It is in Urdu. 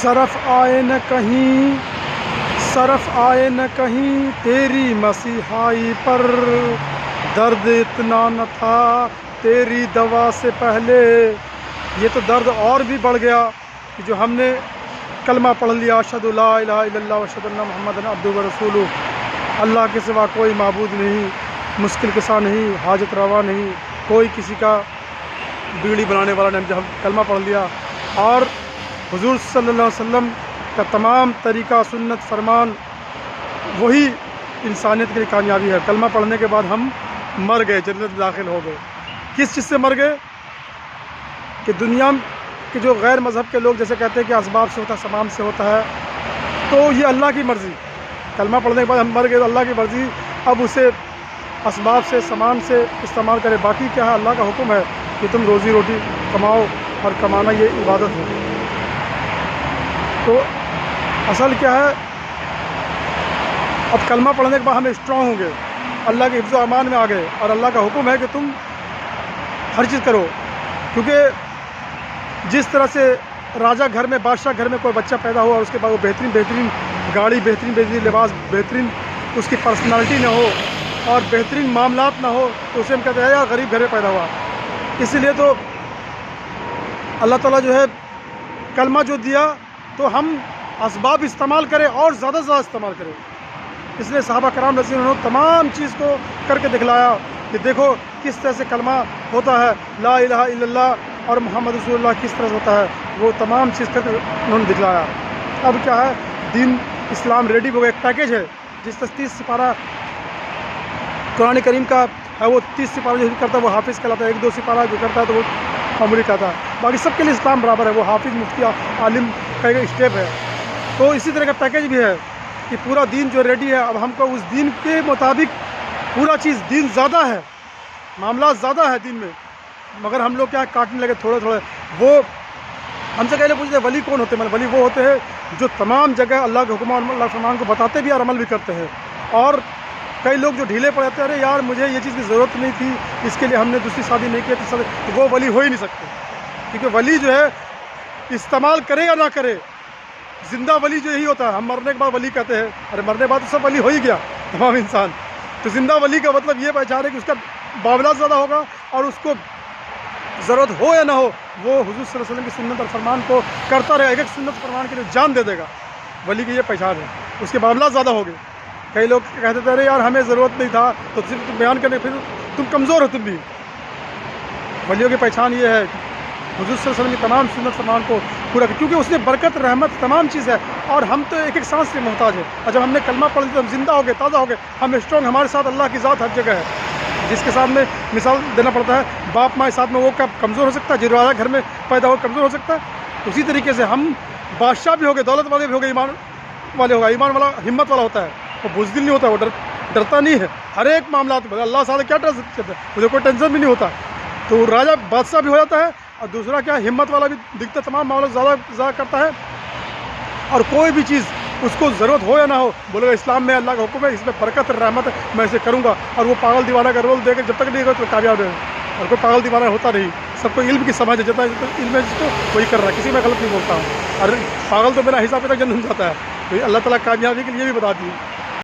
صرف آئے نہ کہیں، صرف آئے نہ کہیں تیری مسیحائی پر، درد اتنا نہ تھا تیری دوا سے پہلے۔ یہ تو درد اور بھی بڑھ گیا کہ جو ہم نے کلمہ پڑھ لیا، اشہد لا الہ الا اللہ و اشہد ان محمد عبدہ و رسولہ، اللہ کے سوا کوئی معبود نہیں، مشکل کشا نہیں، حاجت روا نہیں، کوئی کسی کا بگڑی بنانے والا نہیں۔ جب ہم کلمہ پڑھ لیا اور حضور صلی اللہ علیہ وسلم کا تمام طریقہ، سنت، فرمان، وہی انسانیت کے لیے کامیابی ہے۔ کلمہ پڑھنے کے بعد ہم مر گئے، جنت میں داخل ہو گئے۔ کس چیز سے مر گئے؟ کہ دنیا کے جو غیر مذہب کے لوگ جیسے کہتے ہیں کہ اسباب سے ہوتا ہے، سامان سے ہوتا ہے، تو یہ اللہ کی مرضی۔ کلمہ پڑھنے کے بعد ہم مر گئے تو اللہ کی مرضی، اب اسے اسباب سے، سامان سے استعمال کرے۔ باقی کیا ہے؟ اللہ کا حکم ہے کہ تم روزی روٹی کماؤ، اور کمانا یہ عبادت ہے۔ تو اصل کیا ہے؟ اب کلمہ پڑھنے کے بعد ہم اسٹرانگ ہوں گے، اللہ کے حفظ و امان میں آ گئے، اور اللہ کا حکم ہے کہ تم ہر چیز کرو۔ کیونکہ جس طرح سے راجہ گھر میں، بادشاہ گھر میں کوئی بچہ پیدا ہوا اور اس کے بعد وہ بہترین گاڑی، بہترین لباس، بہترین اس کی پرسنالٹی نہ ہو اور بہترین معاملات نہ ہو، تو اسے ہم کہتے ہیں یار غریب گھر میں پیدا ہوا۔ اسی لیے تو اللہ تعالیٰ جو ہے کلمہ جو دیا تو ہم اسباب استعمال کریں اور زیادہ سے زیادہ استعمال کریں۔ اس لیے صحابہ کرام رضی اللہ عنہم تمام چیز کو کر کے دکھلایا کہ دیکھو کس طرح سے کلمہ ہوتا ہے، لا الہ الا اللہ اور محمد رسول اللہ کس طرح سے ہوتا ہے، وہ تمام چیز کر کے انہوں نے دکھلایا۔ اب کیا ہے؟ دین اسلام ریڈی ہو گیا، ایک پیکیج ہے جس طرح 30 سپارہ قرآن کریم کا ہے، وہ 30 سپارہ جو کرتا ہے وہ حافظ کہلاتا ہے، 1-2 سپارہ جو کرتا ہے تو وہ معمولی کہتا ہے۔ باقی سب کے لیے اسلام برابر ہے، وہ حافظ، مفتی، عالم کا ایک اسٹیپ ہے۔ تو اسی طرح کا پیکیج بھی ہے کہ پورا دین جو ریڈی ہے، اب ہم کو اس دین کے مطابق پورا چیز، دین زیادہ ہے، معاملات زیادہ ہے دین میں، مگر ہم لوگ کیا کاٹنے لگے تھوڑے تھوڑے۔ وہ ہم سے پہلے پوچھتے ہیں ولی کون ہوتے ہیں؟ ولی وہ ہوتے ہیں جو تمام جگہ اللہ کے حکم اور اللہ کے فرمان کو بتاتے بھی اور عمل بھی کرتے ہیں۔ اور کئی لوگ جو ڈھیلے پڑ جاتے ہیں، ارے یار مجھے یہ چیز کی ضرورت نہیں تھی، اس کے لیے ہم نے دوسری شادی نہیں کی، تو وہ ولی ہو ہی نہیں سکتے۔ کیونکہ ولی جو ہے استعمال کرے یا نہ کرے، زندہ ولی جو یہی ہوتا ہے۔ ہم مرنے کے بعد ولی کہتے ہیں، ارے مرنے کے بعد تو سب ولی ہو ہی گیا، تمام انسان۔ تو زندہ ولی کا مطلب یہ پہچان ہے کہ اس کا معاملات زیادہ ہوگا، اور اس کو ضرورت ہو یا نہ ہو وہ حضور صلی اللہ علیہ وسلم کی سنت اور فرمان کو کرتا رہے، ایک ایک سنت فرمان کے لیے جان دے دے گا۔ ولی کی یہ پہچان ہے، اس کے معاملات زیادہ ہو گئے۔ کئی لوگ کہتے تھے ارے یار ہمیں ضرورت نہیں تھا، تو صرف بیان کرنے پھر تم کمزور ہو تم بھی۔ ولیوں کی پہچان یہ ہے کہ حضور صلی اللہ علیہ وسلم کی تمام سنت فرمان کو پورا کیا، کیونکہ اس نے برکت، رحمت، تمام چیز ہے، اور ہم تو ایک ایک سانس کے محتاج ہیں۔ اور جب ہم نے کلمہ پڑھ لیا تو ہم زندہ ہو گئے، تازہ ہو گئے، ہم اسٹرانگ، ہمارے ساتھ اللہ کی ذات ہر جگہ ہے۔ جس کے سامنے مثال دینا پڑتا ہے، باپ ماں کے ساتھ میں وہ کب کمزور ہو سکتا ہے؟ جو راجہ گھر میں پیدا ہو کمزور ہو سکتا ہے؟ اسی طریقے سے ہم بادشاہ بھی ہو گئے، دولت والے بھی ہو گئے، ایمان والے ہوگا، ایمان والا ہمت والا ہوتا ہے، وہ بزدل نہیں ہوتا، وہ ڈرتا نہیں ہے ہر ایک معاملات میں۔ اللہ تعالیٰ کیا ڈر سکتے ہیں؟ مجھے کوئی ٹینشن بھی نہیں ہوتا۔ تو راجہ بادشاہ بھی ہو جاتا ہے، اور دوسرا کیا، ہمت والا بھی دکھتا، تمام معاملات زیادہ کرتا ہے، اور کوئی بھی چیز اس کو ضرورت ہو یا نہ ہو بولے گا اسلام میں اللہ کا حکم ہے، اس میں برکت رحمت ہے، میں اسے کروں گا۔ اور وہ پاگل دیوانہ کا رول دے کے جب تک نہیں ہوگا تو کامیاب ہے، اور کوئی پاگل دیوانہ ہوتا نہیں۔ سب کو علم کی سمجھ ہے، جتنا علم ہے جس کو وہی کر رہا ہے، کسی میں غلط نہیں بولتا ہوں، اور پاگل تو میرا حساب تک جنم جاتا ہے۔ تو اللہ تعالیٰ کامیابی کے لیے بھی بتا دی ہے۔